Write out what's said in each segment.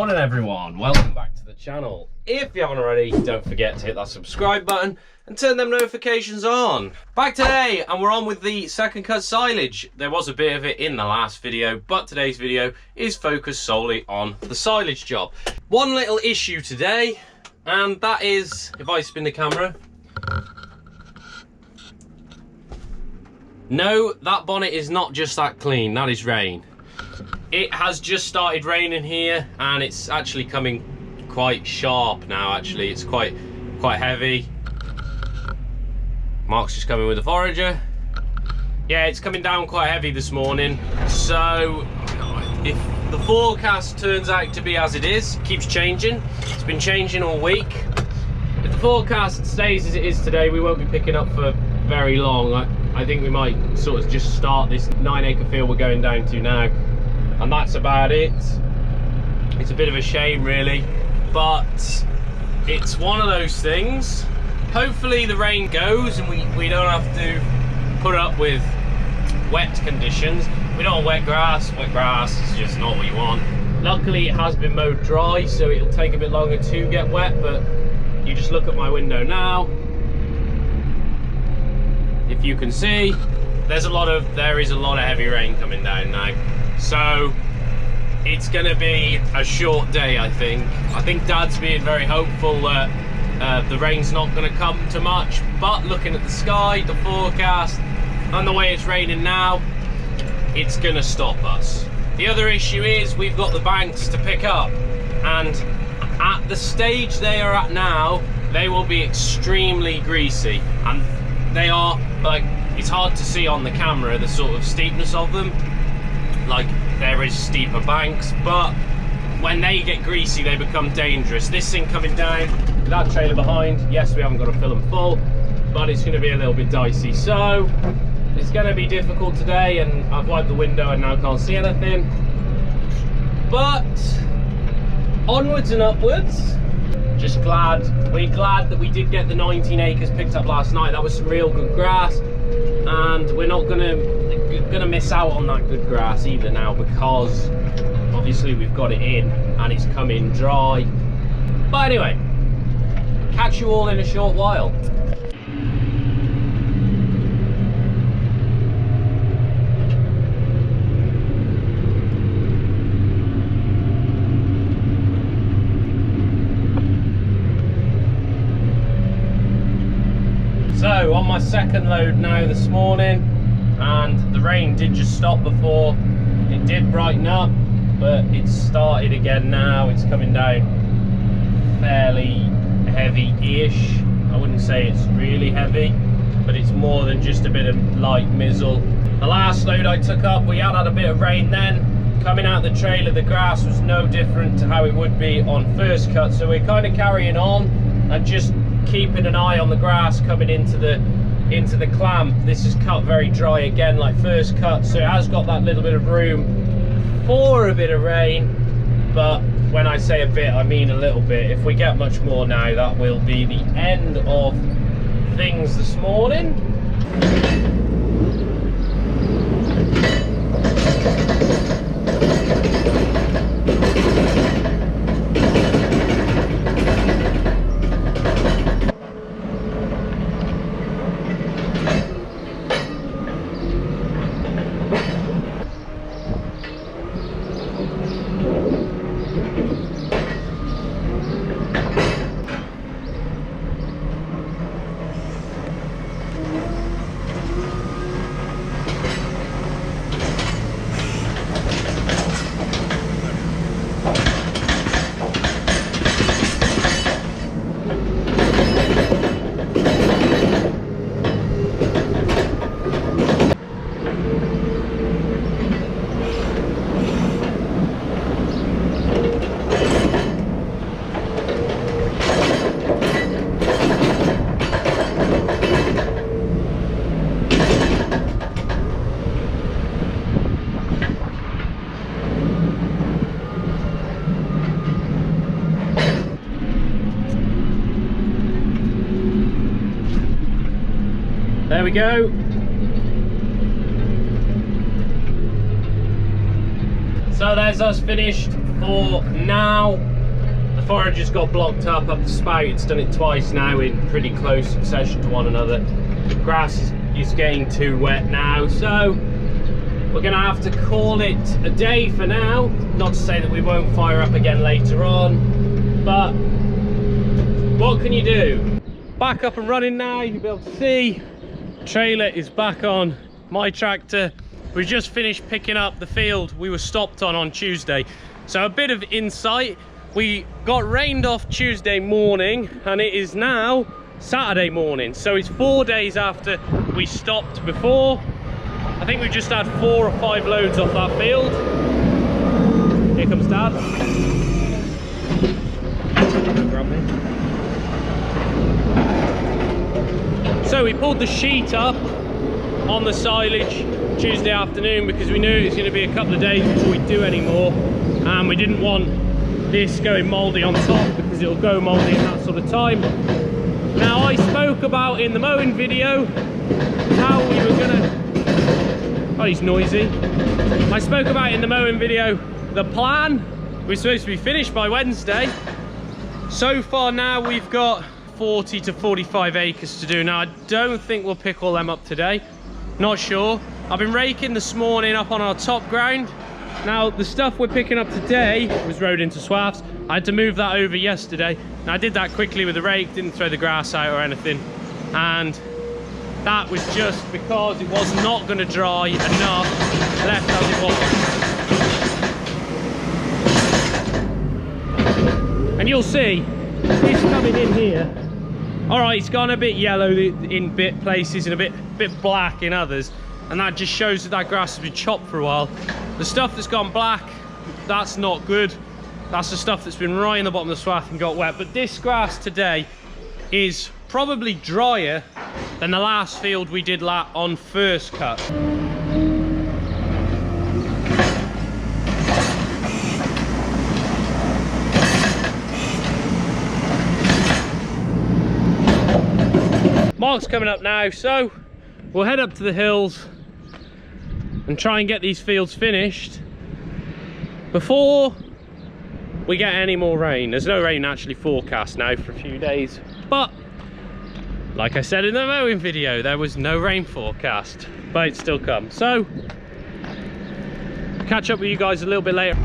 Morning everyone, welcome back to the channel. If you haven't already, don't forget to hit that subscribe button and turn them notifications on. Back today, and we're on with the second cut silage. There was a bit of it in the last video, but today's video is focused solely on the silage job. One little issue today, and that is, if I spin the camera, no, that bonnet is not just that clean, that is rain. It has just started raining here, and it's actually coming quite sharp now. Actually, it's quite heavy. Mark's just coming with a forager. Yeah, it's coming down quite heavy this morning. So if the forecast turns out to be as it is, keeps changing. It's been changing all week. If the forecast stays as it is today, we won't be picking up for very long. I think we might sort of just start this 9-acre field we're going down to now. And that's about it. It's a bit of a shame really, but it's one of those things. Hopefully the rain goes and we don't have to put up with wet conditions. We don't want wet grass. Wet grass is just not what you want. Luckily it has been mowed dry, so it'll take a bit longer to get wet, but you just look at my window now. If you can see, there is a lot of heavy rain coming down now. So it's gonna be a short day, I think. I think Dad's being very hopeful that the rain's not gonna come too much, but looking at the sky, the forecast, and the way it's raining now, it's gonna stop us. The other issue is we've got the banks to pick up, and at the stage they are at now, they will be extremely greasy, and they are, like, it's hard to see on the camera the sort of steepness of them. Like, there is steeper banks, but when they get greasy they become dangerous. This thing coming down, that trailer behind, yes, we haven't got to fill them full, but it's going to be a little bit dicey, so it's going to be difficult today. And I've wiped the window and now can't see anything, but onwards and upwards. Just we're glad that we did get the 19 acres picked up last night. That was some real good grass, and we're not gonna miss out on that good grass either now, because obviously we've got it in and it's coming dry. But anyway, catch you all in a short while. So on my second load now this morning, and the rain did just stop before it did brighten up, but it's started again now. It's coming down fairly heavy-ish. I wouldn't say it's really heavy, but it's more than just a bit of light mizzle. The last load I took up, we had a bit of rain then. Coming out the trailer, the grass was no different to how it would be on first cut, so we're kind of carrying on and just keeping an eye on the grass coming into the clamp. This is cut very dry again like first cut, so it has got that little bit of room for a bit of rain, but when I say a bit, I mean a little bit. If we get much more now, that will be the end of things this morning. There we go. So there's us finished for now. The forage just got blocked up the spout. It's done it twice now in pretty close succession to one another. Grass is getting too wet now, so we're gonna have to call it a day for now. Not to say that we won't fire up again later on, but what can you do? Back up and running now, you'll be able to see. Trailer is back on my tractor. We just finished picking up the field we were stopped on Tuesday. So a bit of insight. We got rained off Tuesday morning and it is now Saturday morning. So it's 4 days after we stopped before. I think we've just had 4 or 5 loads off that field. Here comes Dad. Grab me. So we pulled the sheet up on the silage Tuesday afternoon because we knew it was going to be a couple of days before we do any more, and we didn't want this going mouldy on top because it'll go mouldy in that sort of time. Now I spoke about in the mowing video how we were gonna, oh he's noisy. I spoke about in the mowing video the plan. We're supposed to be finished by Wednesday. So far now we've got 40 to 45 acres to do. Now I don't think we'll pick all them up today, not sure. I've been raking this morning up on our top ground. Now the stuff we're picking up today was rode into swaths. I had to move that over yesterday. Now I did that quickly with the rake, didn't throw the grass out or anything, and that was just because it was not going to dry enough left as it was. And you'll see this coming in here. All right, it's gone a bit yellow in bit places and a bit black in others, and that just shows that grass has been chopped for a while. The stuff that's gone black, that's not good. That's the stuff that's been right in the bottom of the swath and got wet. But this grass today is probably drier than the last field we did on first cut. Mark's coming up now, so we'll head up to the hills and try and get these fields finished before we get any more rain. There's no rain actually forecast now for a few days, but like I said in the mowing video, there was no rain forecast, but it still comes. So catch up with you guys a little bit later.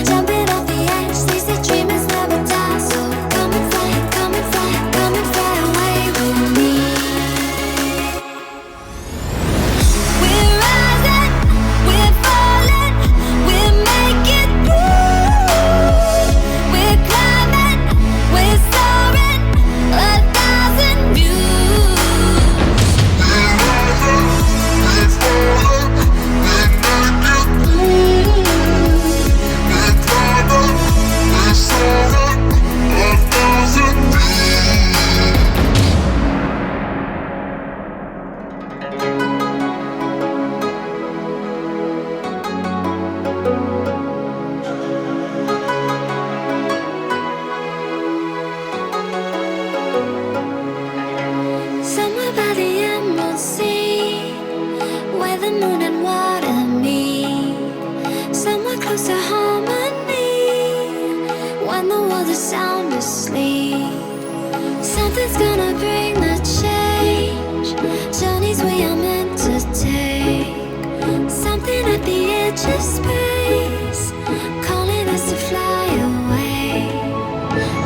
Jumping off the edge, they say dreamers never die. So come and fly the moon and water meet, somewhere close to harmony. When the world is sound asleep, something's gonna bring the change. Journeys we are meant to take, something at the edge of space, calling us to fly away.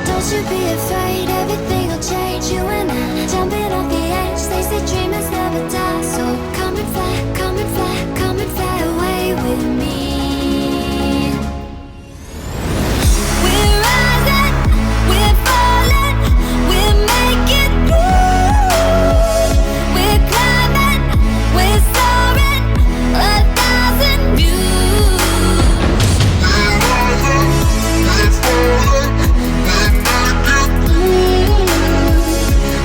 Don't you be afraid, everything will change. You and I, jumping off the edge. They say dreamers never die, so come and fly, come and fly, come and fly away with me. We're rising, we're falling, we're making through. We're climbing, we're soaring, 1,000 views. We're rising, we're falling, we're making through.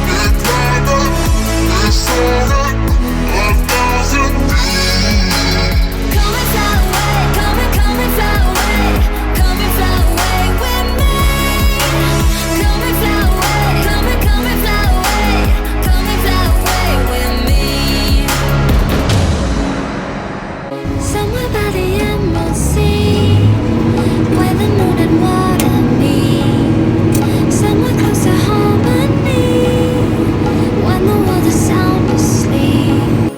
We're climbing, we're soaring, 1,000 views. Come and fly away, come and fly away, come and fly away with me. Come and fly away, come and fly away, come and fly away with me. Somewhere by the emerald sea, where the moon and water meet, somewhere close to harmony. When the world is sound asleep,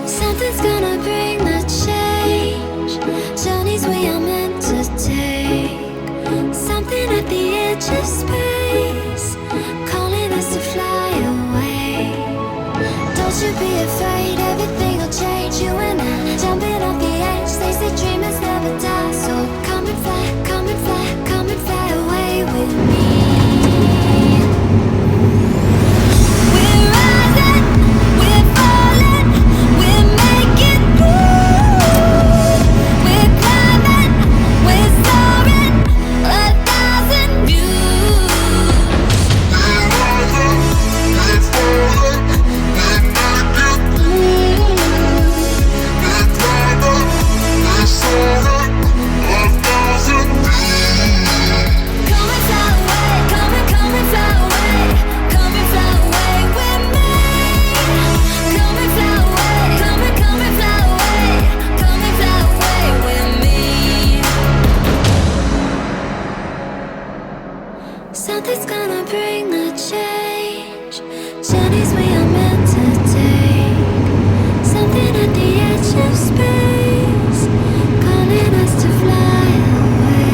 something's gonna bring the change. Journeys we are meant to take, something at the edge of space, calling us to fly away. Don't you be afraid, everything will change. You and I, jumping off the edge. They say dreamers never die, so come and fly, come and fly, come and fly away with me. We're rising, we're falling, we're making through. We're climbing, we're soaring, 1,000 views. We're rising, we're falling, we're making through. We're climbing, we're soaring, 1,000 views. Come and fly away, come and fly away, come and fly away with me. Come and fly away, come and fly away, come and fly away with me. Something's gonna bring the change. Journeys we are meant to take, something at the edge of space, calling us to fly away.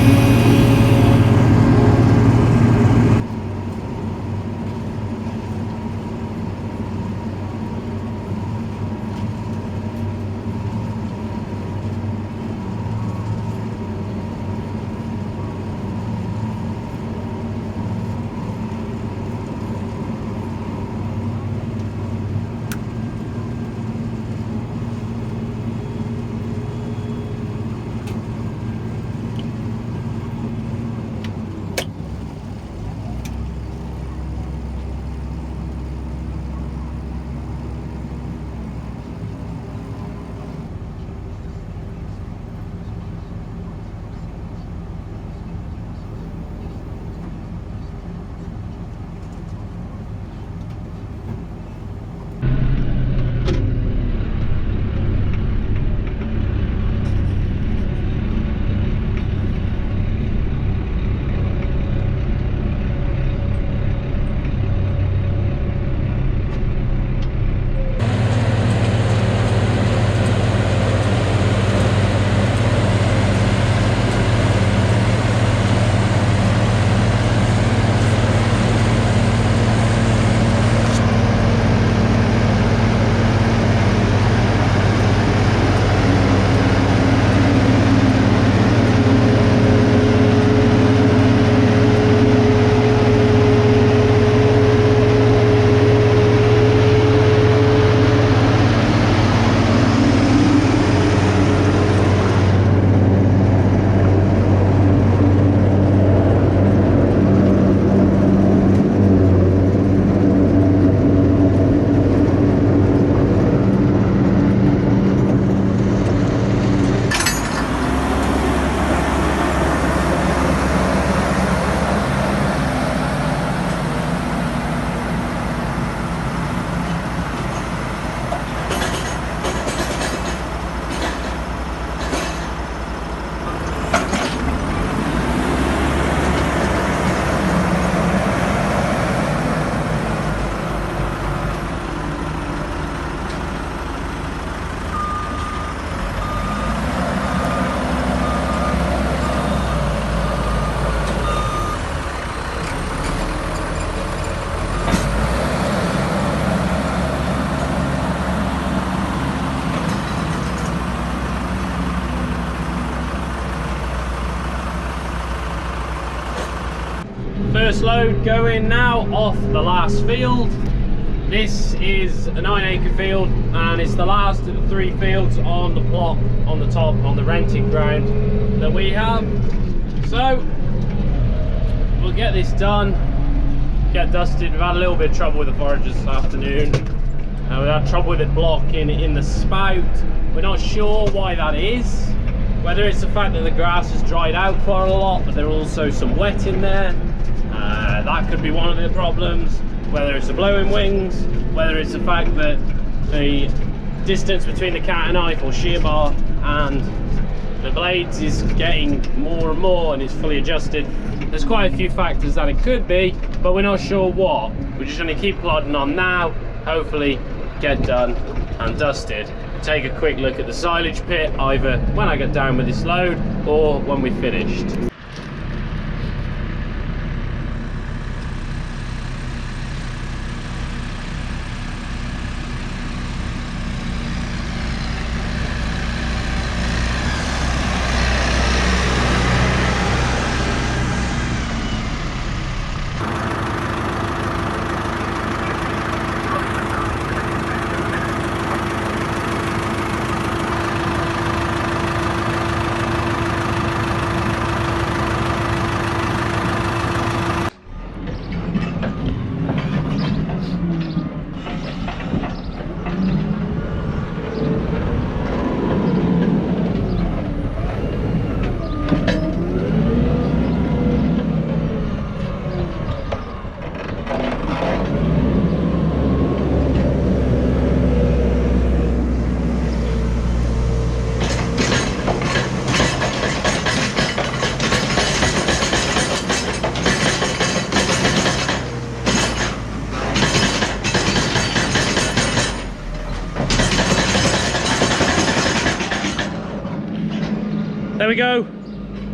load going now off the last field. This is a 9-acre field, and it's the last of the 3 fields on the plot on the top on the rented ground that we have. So we'll get this done, get dusted. We've had a little bit of trouble with the foragers this afternoon. We had trouble with it blocking in the spout. We're not sure why that is. Whether it's the fact that the grass has dried out quite a lot, but there's also some wet in there. That could be one of the problems. Whether it's the blowing wings, whether it's the fact that the distance between the cat and knife or shear bar and the blades is getting more and more and it's fully adjusted. There's quite a few factors that it could be, but we're not sure what. We're just going to keep plodding on now, hopefully get done and dusted. Take a quick look at the silage pit, either when I get down with this load or when we've finished. There we go.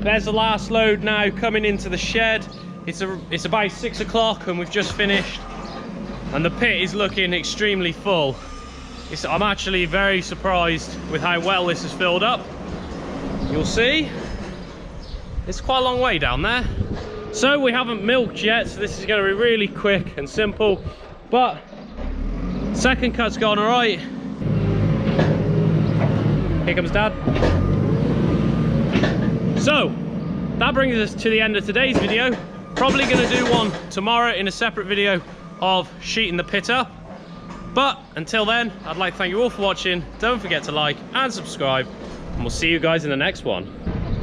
There's the last load now coming into the shed. It's about 6 o'clock and we've just finished, and the pit is looking extremely full. I'm actually very surprised with how well this is filled up. You'll see it's quite a long way down there. So we haven't milked yet, so this is going to be really quick and simple, but second cut's gone all right. Here comes Dad. So that brings us to the end of today's video. Probably going to do one tomorrow in a separate video of sheeting the pit up. But until then, I'd like to thank you all for watching. Don't forget to like and subscribe, and we'll see you guys in the next one.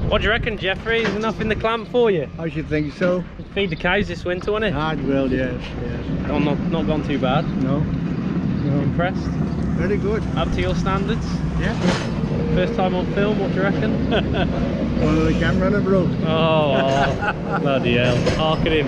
What do you reckon, Jeffrey? Is enough in the clamp for you? I should think so. Feed the cows this winter, won't it? I will, yes, yes. Oh, not gone too bad. No, no. Impressed? Very good. Up to your standards? Yeah. First time on film, what do you reckon? One of the camera broke. Oh, bloody hell. Hark at him.